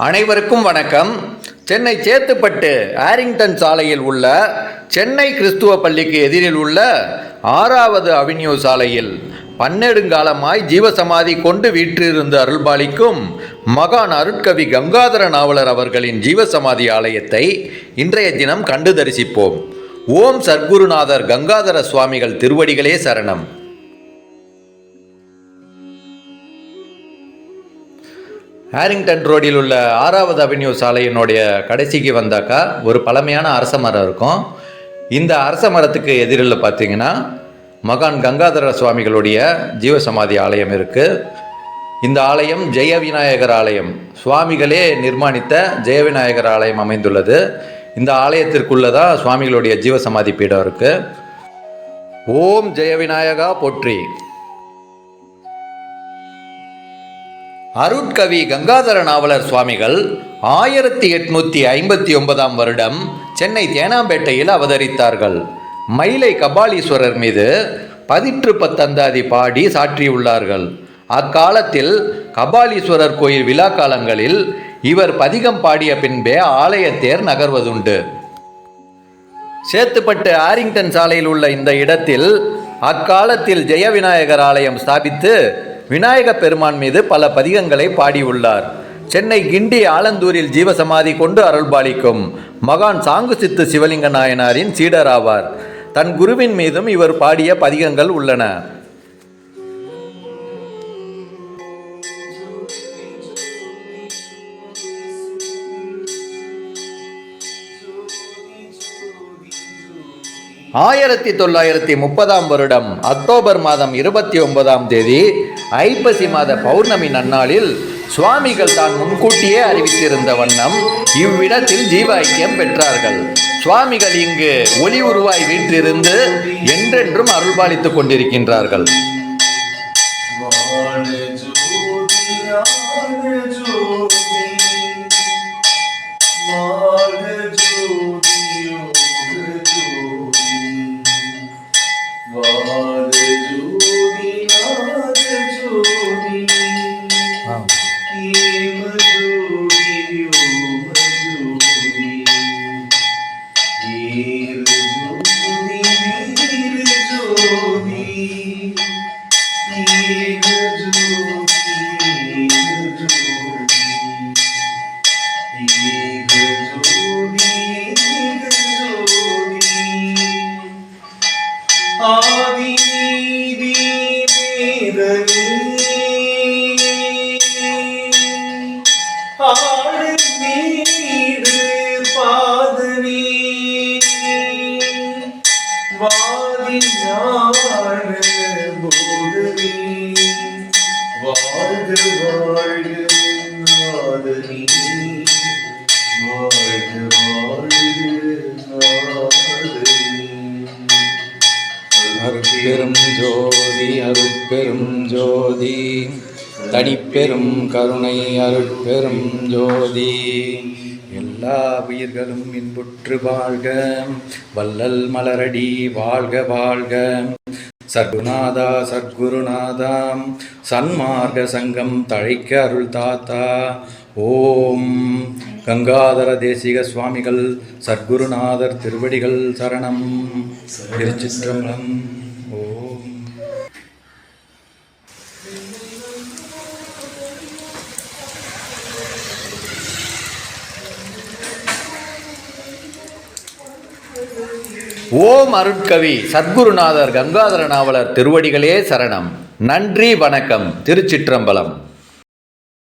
அனைவருக்கும் வணக்கம். சென்னை சேத்துப்பட்டு ஆரிங்டன் சாலையில் உள்ள சென்னை கிறிஸ்துவ பள்ளிக்கு எதிரில் உள்ள 6வது அவென்யூ சாலையில் பன்னெடுங்காலமாய் ஜீவசமாதி கொண்டு வீற்றிருந்து அருள்பாலிக்கும் மகான் அருட்கவி கங்காதர நாவலர் அவர்களின் ஜீவசமாதி ஆலயத்தை இன்றைய தினம் கண்டு தரிசிப்போம். ஓம் சர்க்குருநாதர் கங்காதர சுவாமிகள் திருவடிகளே சரணம். ஆரிங்டன் ரோடில் உள்ள 6வது அவென்யூ சாலையினுடைய கடைசிக்கு வந்தாக்கா ஒரு பழமையான அரச மரம் இருக்கும். இந்த அரச மரத்துக்கு எதிரில் பார்த்தீங்கன்னா மகான் கங்காதர சுவாமிகளுடைய ஜீவசமாதி ஆலயம் இருக்குது. இந்த ஆலயம் ஜெய விநாயகர் ஆலயம், சுவாமிகளே நிர்மாணித்த ஜெய விநாயகர் ஆலயம் அமைந்துள்ளது. இந்த ஆலயத்திற்குள்ளே தான் சுவாமிகளுடைய ஜீவசமாதி பீடம் இருக்குது. ஓம் ஜெய விநாயகா போற்றி. அருட்கவி கங்காதர நாவலர் சுவாமிகள் 1859 வருடம் சென்னை தேனாம்பேட்டையில் அவதரித்தார்கள். மயிலை கபாலீஸ்வரர் மீது 18 அந்தாதி பாடி சாற்றியுள்ளார்கள். அக்காலத்தில் கபாலீஸ்வரர் கோயில் விழா காலங்களில் இவர் பதிகம் பாடிய பின்பே ஆலயத்தேர் நகர்வதுண்டு. சேத்துப்பட்டு ஆரிங்டன் சாலையில் உள்ள இந்த இடத்தில் அக்காலத்தில் ஜெய விநாயகர் ஆலயம் ஸ்தாபித்து விநாயக பெருமான் மீது பல பதிகங்களை பாடியுள்ளார். சென்னை கிண்டி ஆலந்தூரில் ஜீவசமாதி கொண்டு அருள்பாலிக்கும் மகான் சாங்கு சித்து சிவலிங்க நாயனாரின் சீடராவார். தன் குருவின் மீதும் இவர் பாடிய பதிகங்கள் உள்ளன. ஆயிரத்தி 1930 வருடம் அக்டோபர் மாதம் 29ஆம் தேதி ஐப்பசி மாத பௌர்ணமி நன்னாளில் சுவாமிகள் தான் முன்கூட்டியே அறிவித்திருந்த வண்ணம் இவ்விடத்தில் ஜீவ ஐக்கியம் பெற்றார்கள். சுவாமிகள் இங்கு ஒளி உருவாய் வீற்றிருந்து என்றென்றும் அருள்பாலித்துக் கொண்டிருக்கின்றார்கள். அருட்பெரும் ஜோதி அருட்பெரும் ஜோதி தனிப்பெரும் கருணை அருட்பெரும் ஜோதி. எல்லா உயிர்களும் இன்புற்று வாழ்க, வள்ளல் மலரடி வாழ்க வாழ்க. சர்க்குநாதா சர்க்குருநாதா சன்மார்க்க சங்கம் தழைக்க அருள் தாத்தா. ஓம் கங்காதர தேசிக சுவாமிகள் சர்க்குருநாதர் திருவடிகள் சரணம். திருச்சிற்றம்பலம். ஓம். ஓம் அருட்கவி சத்குருநாதர் கங்காதர நாவலர் திருவடிகளே சரணம். நன்றி, வணக்கம். திருச்சிற்றம்பலம்.